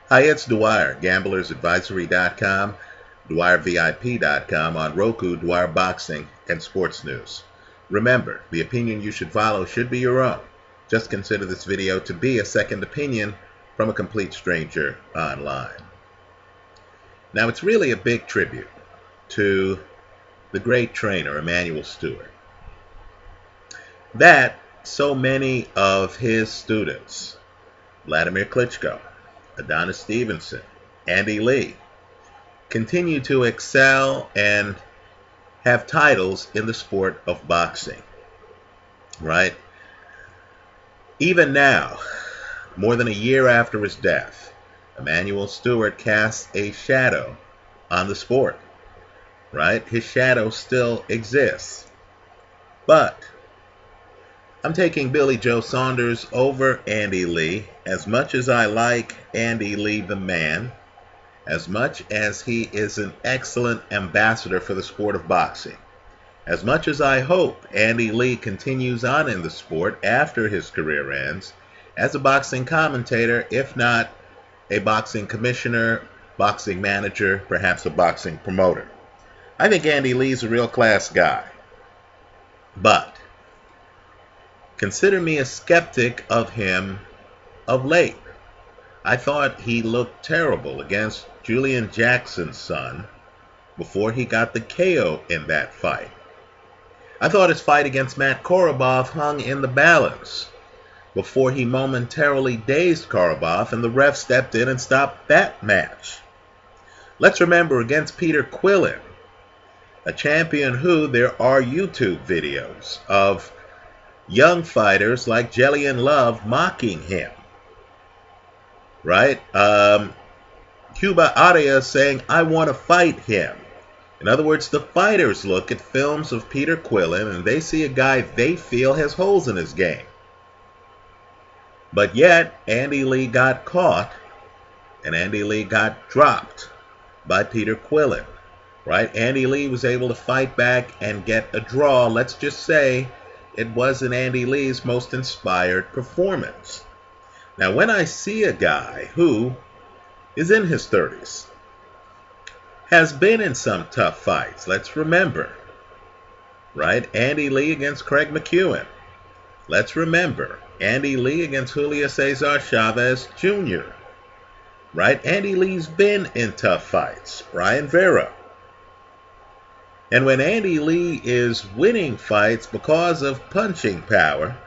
Hi, it's Dwyer, gamblersadvisory.com, dwyervip.com, on Roku, Dwyer Boxing, and Sports News. Remember, the opinion you should follow should be your own. Just consider this video to be a second opinion from a complete stranger online. Now, it's really a big tribute to the great trainer, Emanuel Stewart, that so many of his students, Vladimir Klitschko, Adonis Stevenson, Andy Lee, continue to excel and have titles in the sport of boxing, right? Even now, more than a year after his death, Emanuel Stewart casts a shadow on the sport, right? His shadow still exists. But I'm taking Billy Joe Saunders over Andy Lee. As much as I like Andy Lee the man, as much as he is an excellent ambassador for the sport of boxing, as much as I hope Andy Lee continues on in the sport after his career ends as a boxing commentator, if not a boxing commissioner, boxing manager, perhaps a boxing promoter. I think Andy Lee's a real class guy. But consider me a skeptic of him of late. I thought he looked terrible against Julian Jackson's son before he got the KO in that fight. I thought his fight against Matt Korobov hung in the balance before he momentarily dazed Korobov and the ref stepped in and stopped that match. Let's remember against Peter Quillin, a champion who there are YouTube videos of young fighters like Jillian Love mocking him, right? Cuba Arias saying, "I want to fight him." In other words, the fighters look at films of Peter Quillin and they see a guy they feel has holes in his game. But yet, Andy Lee got caught and Andy Lee got dropped by Peter Quillin, right? Andy Lee was able to fight back and get a draw. Let's just say it wasn't Andy Lee's most inspired performance. Now, when I see a guy who is in his 30s, has been in some tough fights, let's remember, right? Andy Lee against Craig McEwen. Let's remember, Andy Lee against Julio Cesar Chavez Jr., right? Andy Lee's been in tough fights. Brian Vera. And when Andy Lee is winning fights because of punching power,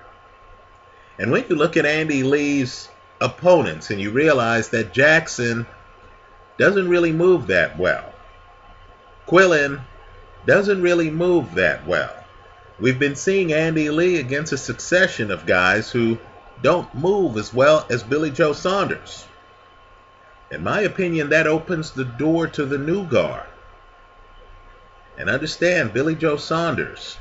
and when you look at Andy Lee's opponents and you realize that Jackson doesn't really move that well, Quillin doesn't really move that well. We've been seeing Andy Lee against a succession of guys who don't move as well as Billy Joe Saunders. In my opinion, that opens the door to the new guard. And understand, Billy Joe Saunders,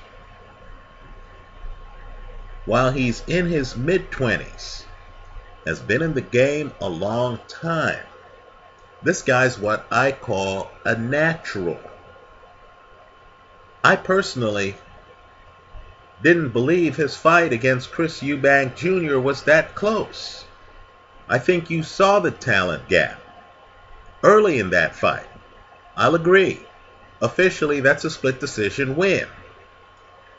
while he's in his mid-20s, has been in the game a long time. This guy's what I call a natural. I personally didn't believe his fight against Chris Eubank Jr. was that close. I think you saw the talent gap early in that fight. I'll agree. Officially, that's a split decision win,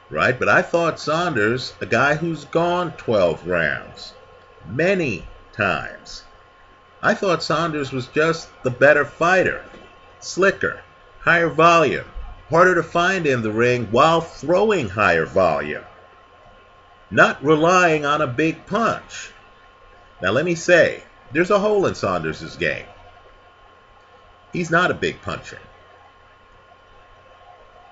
right? But I thought Saunders, a guy who's gone 12 rounds many times, I thought Saunders was just the better fighter, slicker, higher volume, harder to find in the ring while throwing higher volume, not relying on a big punch. Now let me say, there's a hole in Saunders' game. He's not a big puncher.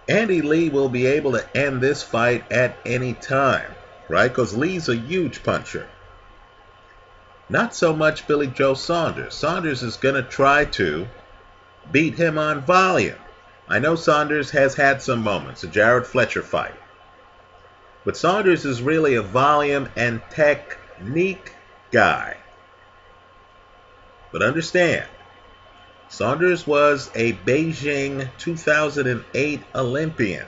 Andy Lee will be able to end this fight at any time, right? Because Lee's a huge puncher. Not so much Billy Joe Saunders. Saunders is going to try to beat him on volume. I know Saunders has had some moments, a Jared Fletcher fight. But Saunders is really a volume and technique guy. But understand, Saunders was a Beijing 2008 Olympian.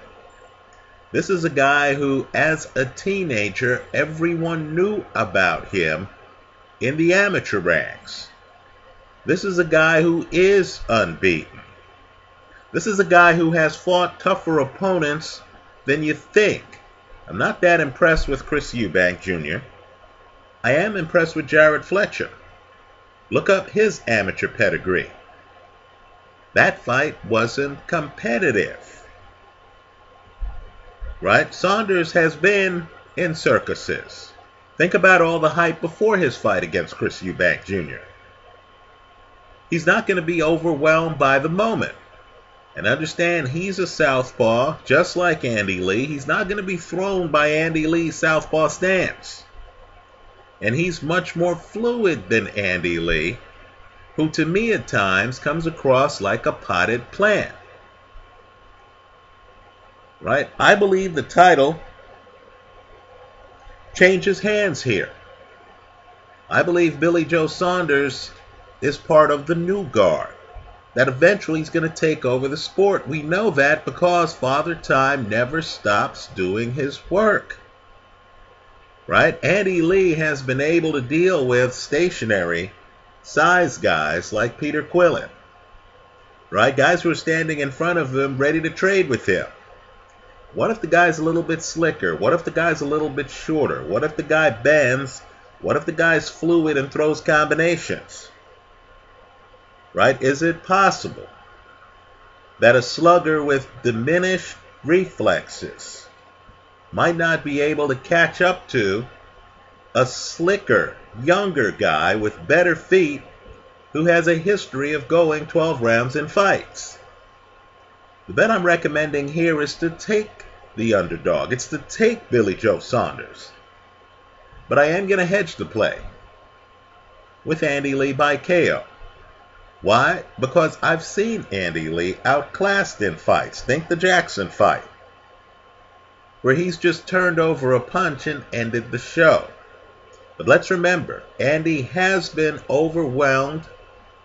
This is a guy who, as a teenager, everyone knew about him in the amateur ranks. This is a guy who is unbeaten. This is a guy who has fought tougher opponents than you think. I'm not that impressed with Chris Eubank Jr. I am impressed with Jared Fletcher. Look up his amateur pedigree. That fight wasn't competitive. Right? Saunders has been in circuses. Think about all the hype before his fight against Chris Eubank Jr. He's not going to be overwhelmed by the moment. And understand, he's a southpaw, just like Andy Lee. He's not going to be thrown by Andy Lee's southpaw stance. And he's much more fluid than Andy Lee, who to me at times comes across like a potted plant. Right? I believe the title changes hands here. I believe Billy Joe Saunders is part of the new guard that eventually is going to take over the sport. We know that because Father Time never stops doing his work. Right? Andy Lee has been able to deal with stationary size guys like Peter Quillin. Right? Guys who are standing in front of him ready to trade with him. What if the guy's a little bit slicker? What if the guy's a little bit shorter? What if the guy bends? What if the guy's fluid and throws combinations? Right? Is it possible that a slugger with diminished reflexes might not be able to catch up to a slicker, younger guy with better feet who has a history of going 12 rounds in fights? The bet I'm recommending here is to take the underdog. It's to take Billy Joe Saunders. But I am going to hedge the play with Andy Lee by KO. Why? Because I've seen Andy Lee outclassed in fights. Think the Jackson fight, where he's just turned over a punch and ended the show. But let's remember, Andy has been overwhelmed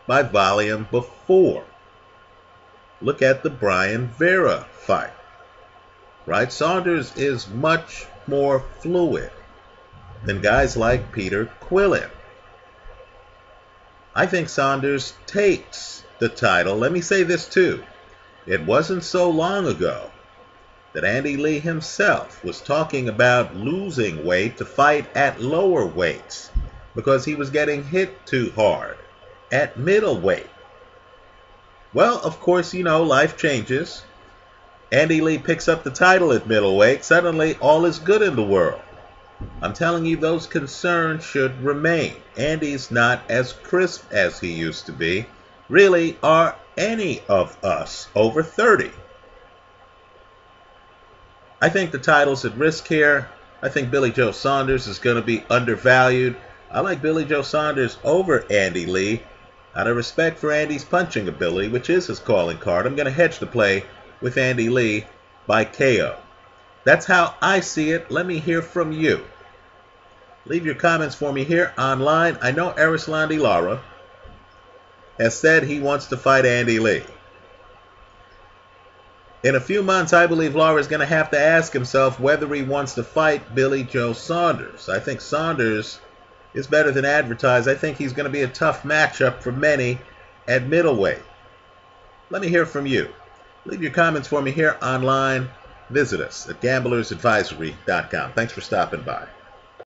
by volume before. Look at the Brian Vera fight. Right? Saunders is much more fluid than guys like Peter Quillin. I think Saunders takes the title. Let me say this too. It wasn't so long ago that Andy Lee himself was talking about losing weight to fight at lower weights because he was getting hit too hard at middleweight. Well, of course, you know, life changes. Andy Lee picks up the title at middleweight. Suddenly, all is good in the world. I'm telling you, those concerns should remain. Andy's not as crisp as he used to be. Really, are any of us over 30? I think the title's at risk here. I think Billy Joe Saunders is going to be undervalued. I like Billy Joe Saunders over Andy Lee. Out of respect for Andy's punching ability, which is his calling card, I'm going to hedge the play with Andy Lee by KO. That's how I see it. Let me hear from you. Leave your comments for me here online. I know Erislandy Lara has said he wants to fight Andy Lee. In a few months, I believe Lara is going to have to ask himself whether he wants to fight Billy Joe Saunders. I think Saunders is better than advertised. I think he's going to be a tough matchup for many at middleweight. Let me hear from you. Leave your comments for me here online. Visit us at gamblersadvisory.com. Thanks for stopping by.